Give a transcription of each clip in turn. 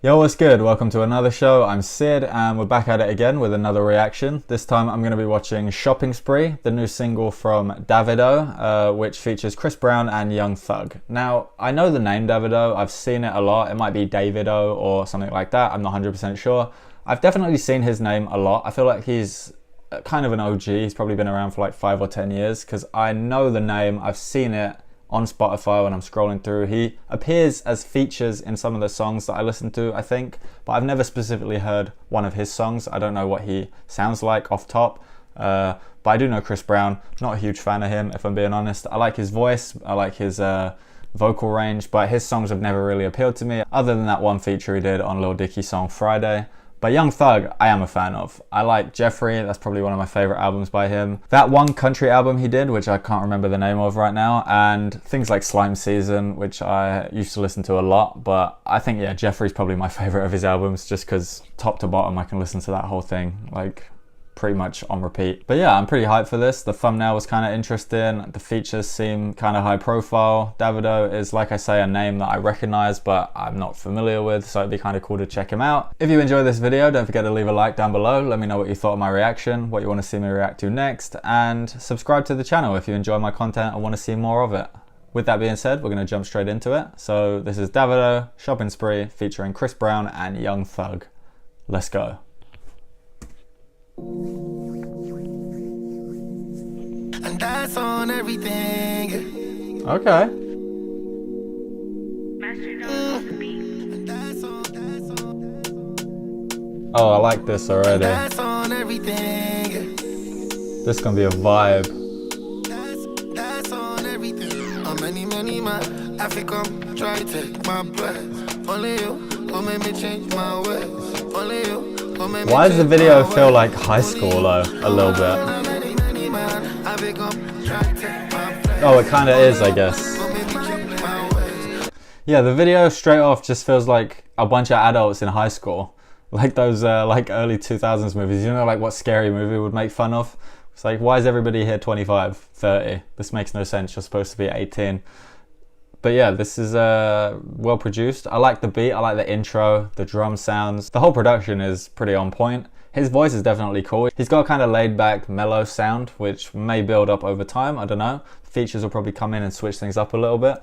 Yo, what's good? Welcome to another show. I'm Sid and we're back at it again with another reaction. This time I'm going to be watching Shopping Spree, the new single from Davido, which features Chris Brown and Young Thug. Now, I know the name Davido, I've seen it a lot. It might be Davido or something like that, I'm not 100% sure. I've definitely seen his name a lot. I feel like he's kind of an OG. He's probably been around for like 5 or 10 years because I know the name, I've seen it on Spotify when I'm scrolling through. He appears as features in some of the songs that I listen to, I think, but I've never specifically heard one of his songs. I don't know what he sounds like off top, but I do know Chris Brown. Not a huge fan of him, if I'm being honest. I like his voice, I like his vocal range, but his songs have never really appealed to me, other than that one feature he did on Lil Dicky's song Friday. But Young Thug, I am a fan of. I like Jeffrey, that's probably one of my favorite albums by him. That one country album he did, which I can't remember the name of right now, and things like Slime Season, which I used to listen to a lot, but I think, yeah, Jeffrey's probably my favorite of his albums, just because top to bottom I can listen to that whole thing, like, pretty much on repeat. But yeah, I'm pretty hyped for this. The thumbnail was kind of interesting. The features seem kind of high profile. Davido is, like I say, a name that I recognize, but I'm not familiar with, so it'd be kind of cool to check him out. If you enjoyed this video, don't forget to leave a like down below. Let me know what you thought of my reaction, what you want to see me react to next, and subscribe to the channel if you enjoy my content and want to see more of it. With that being said, we're going to jump straight into it. So this is Davido, Shopping Spree, featuring Chris Brown and Young Thug. Let's go. And that's on everything. Okay. Oh, I like this already. That's on everything. This gonna be a vibe. That's on everything. On many man, I think I'm trying to take my breath. Only you gon' make me change my ways. Only you. Why does the video feel like high school though, a little bit? Oh, it kind of is, I guess. Yeah, the video straight off just feels like a bunch of adults in high school. Like those like early 2000s movies, you know, like what Scary Movie would make fun of? It's like, why is everybody here 25, 30? This makes no sense, you're supposed to be 18. But yeah, this is well produced. I like the beat, I like the intro, the drum sounds. The whole production is pretty on point. His voice is definitely cool. He's got a kind of laid back, mellow sound, which may build up over time, I don't know. Features will probably come in and switch things up a little bit.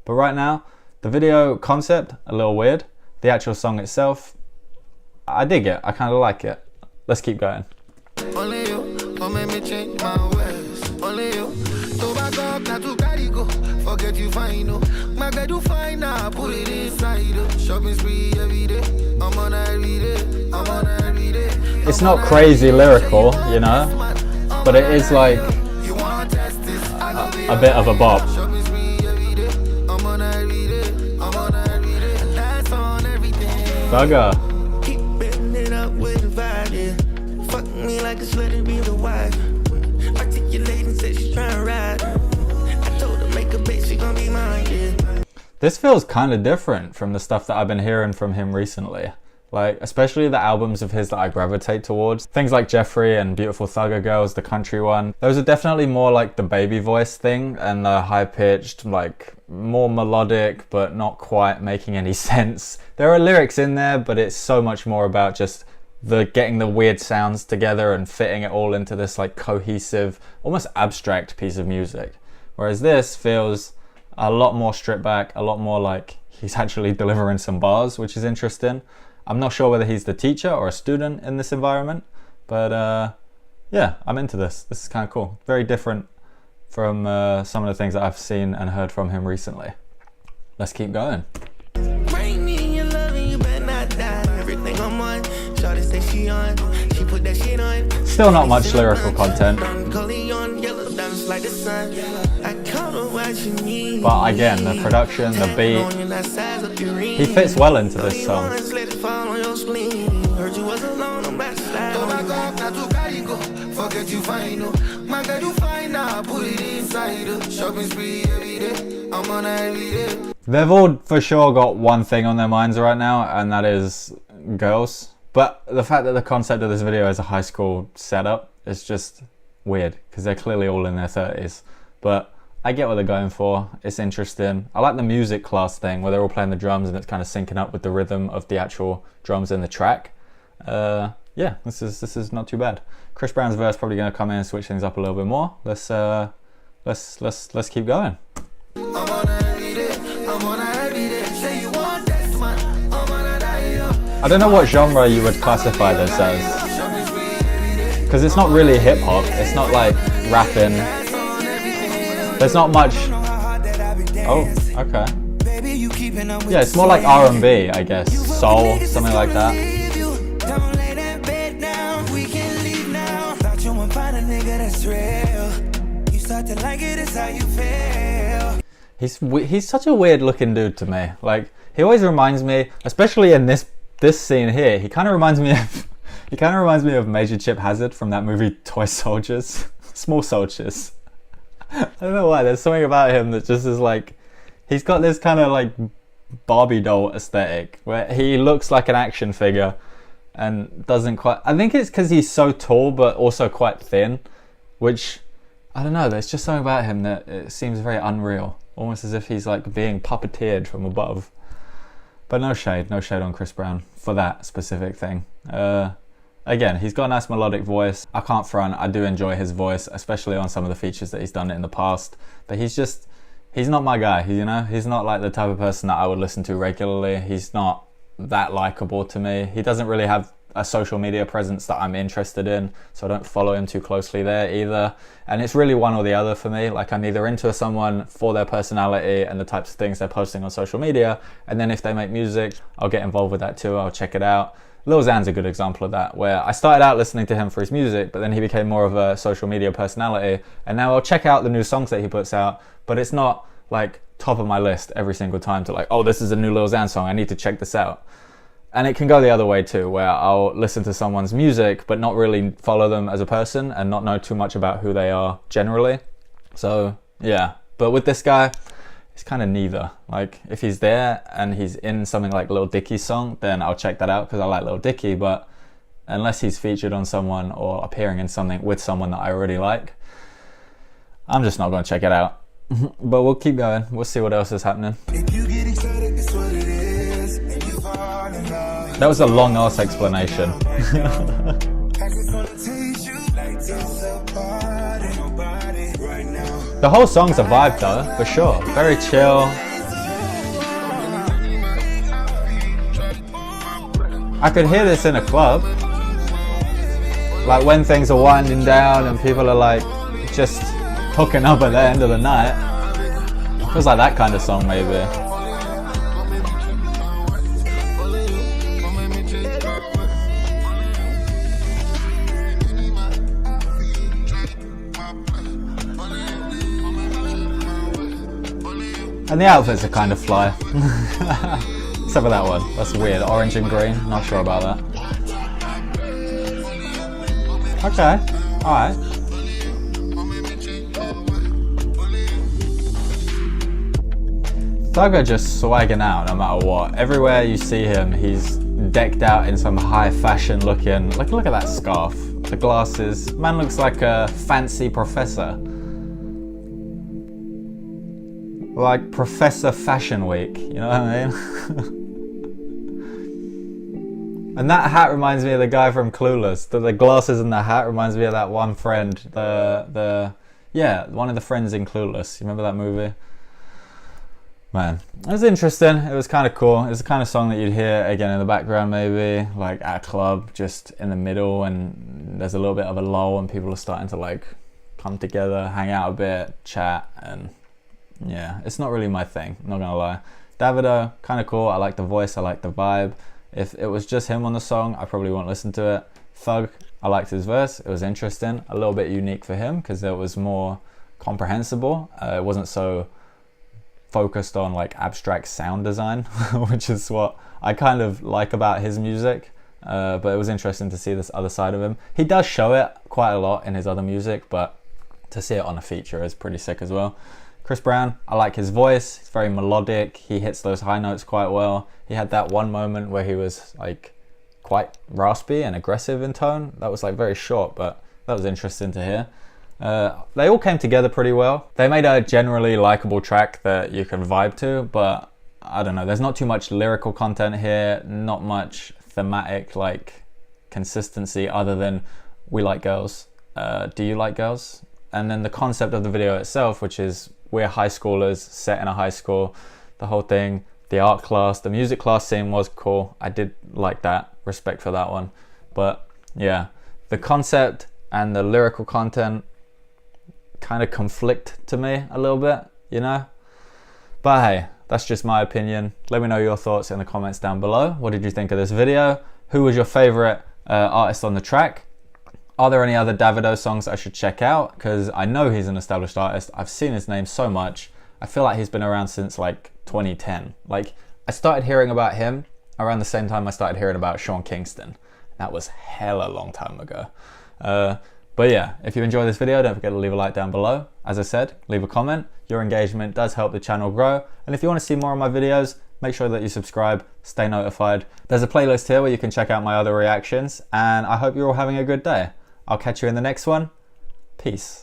But right now, the video concept, a little weird. The actual song itself, I dig it, I kind of like it. Let's keep going. Only you gon' make me change my ways. Only you. So back up, not to carry go. Forget you fine, no. My God, you fine now. Put it inside. Shopping spree every day. I'm on every day. I'm on every day. It's not crazy lyrical, you know, but it is like a bit of a bop. Shopping spree every day. I'm on every day. I'm on every day. And that's on everything. Thugger. Keep bending it up with the vibe, yeah. Fuck me like it's let it be the wife. Articulating, said she's trying to ride. I told her make a bitch, she gon' be mine, yeah. This feels kind of different from the stuff that I've been hearing from him recently. Like, especially the albums of his that I gravitate towards. Things like Jeffrey and Beautiful Thugger Girls, the country one. Those are definitely more like the baby voice thing and the high-pitched, like, more melodic, but not quite making any sense. There are lyrics in there, but it's so much more about just getting the weird sounds together and fitting it all into this like cohesive, almost abstract piece of music. Whereas this feels a lot more stripped back, a lot more like he's actually delivering some bars, which is interesting. I'm not sure whether he's the teacher or a student in this environment, but yeah, I'm into this. This is kind of cool. Very different from some of the things that I've seen and heard from him recently. Let's keep going. Bring me your love and you better not die. Everything I'm on. Shawty say she on. She put that shit on. Still not much lyrical content. But again, the production, the beat, he fits well into this song. They've all for sure got one thing on their minds right now, and that is girls. But the fact that the concept of this video is a high school setup is just weird, because they're clearly all in their 30s. But I get what they're going for. It's interesting. I like the music class thing where they're all playing the drums and it's kind of syncing up with the rhythm of the actual drums in the track. Yeah, this is not too bad. Chris Brown's verse probably going to come in and switch things up a little bit more. Let's keep going. I don't know what genre you would classify this as, because it's not really hip hop. It's not like rapping. There's not much. Oh, okay. Yeah, it's more like R&B, I guess. Soul, something like that. He's such a weird looking dude to me. Like, he always reminds me, especially in this scene here, he kind of reminds me of Major Chip Hazard from that movie Toy Soldiers. Small Soldiers. I don't know why, there's something about him that just is like, he's got this kind of like Barbie doll aesthetic where he looks like an action figure and doesn't quite, I think it's because he's so tall but also quite thin, which, I don't know, there's just something about him that it seems very unreal, almost as if he's like being puppeteered from above. But no shade on Chris Brown for that specific thing. Again, he's got a nice melodic voice. I can't front, I do enjoy his voice, especially on some of the features that he's done in the past. But he's not my guy, you know? He's not like the type of person that I would listen to regularly. He's not that likable to me. He doesn't really have a social media presence that I'm interested in, so I don't follow him too closely there either. And it's really one or the other for me. Like, I'm either into someone for their personality and the types of things they're posting on social media, and then if they make music, I'll get involved with that too. I'll check it out. Lil Xan's a good example of that, where I started out listening to him for his music, but then he became more of a social media personality, and now I'll check out the new songs that he puts out, but it's not like top of my list every single time to like, oh, this is a new Lil Xan song, I need to check this out. And it can go the other way too, where I'll listen to someone's music but not really follow them as a person and not know too much about who they are generally. So yeah, but with this guy, it's kind of neither. Like, if he's there and he's in something like Lil Dicky's song, then I'll check that out because I like Lil Dicky, but unless he's featured on someone or appearing in something with someone that I already like, I'm just not going to check it out. But we'll keep going. We'll see what else is happening. That was a long ass explanation. The whole song's a vibe though, for sure. Very chill. I could hear this in a club. Like when things are winding down and people are like just hooking up at the end of the night. Feels like that kind of song maybe. And the outfits are kind of fly. Except for that one. That's weird. Orange and green. Not sure about that. Okay. Alright. Thugger just swagging out no matter what. Everywhere you see him, he's decked out in some high fashion looking. Like, look at that scarf. The glasses. Man looks like a fancy professor. Like Professor Fashion Week, you know what I mean? And that hat reminds me of the guy from Clueless. The glasses and the hat reminds me of that one friend. Yeah, one of the friends in Clueless. You remember that movie? Man, it was interesting. It was kind of cool. It's the kind of song that you'd hear again in the background maybe, like at a club, just in the middle, and there's a little bit of a lull and people are starting to like come together, hang out a bit, chat, and yeah, it's not really my thing, I'm not gonna lie. Davido, kind of cool. I like the voice, I like the vibe. If it was just him on the song, I probably won't listen to it. Thug, I liked his verse. It was interesting, a little bit unique for him because it was more comprehensible. It wasn't so focused on like abstract sound design, which is what I kind of like about his music. But it was interesting to see this other side of him. He does show it quite a lot in his other music, but to see it on a feature is pretty sick as well. Chris Brown, I like his voice. It's very melodic. He hits those high notes quite well. He had that one moment where he was like quite raspy and aggressive in tone. That was like very short, but that was interesting to hear. They all came together pretty well. They made a generally likable track that you can vibe to, but I don't know, there's not too much lyrical content here, not much thematic like consistency other than we like girls. Do you like girls? And then the concept of the video itself, which is we're high schoolers set in a high school, the whole thing, the art class, the music class scene was cool. I did like that, respect for that one. But yeah, the concept and the lyrical content kind of conflict to me a little bit, you know? But hey, that's just my opinion. Let me know your thoughts in the comments down below. What did you think of this video? Who was your favorite artist on the track? Are there any other Davido songs I should check out? Because I know he's an established artist. I've seen his name so much. I feel like he's been around since like 2010. Like, I started hearing about him around the same time I started hearing about Sean Kingston. That was hella long time ago. But yeah, if you enjoyed this video, don't forget to leave a like down below. As I said, leave a comment. Your engagement does help the channel grow. And if you want to see more of my videos, make sure that you subscribe, stay notified. There's a playlist here where you can check out my other reactions. And I hope you're all having a good day. I'll catch you in the next one. Peace.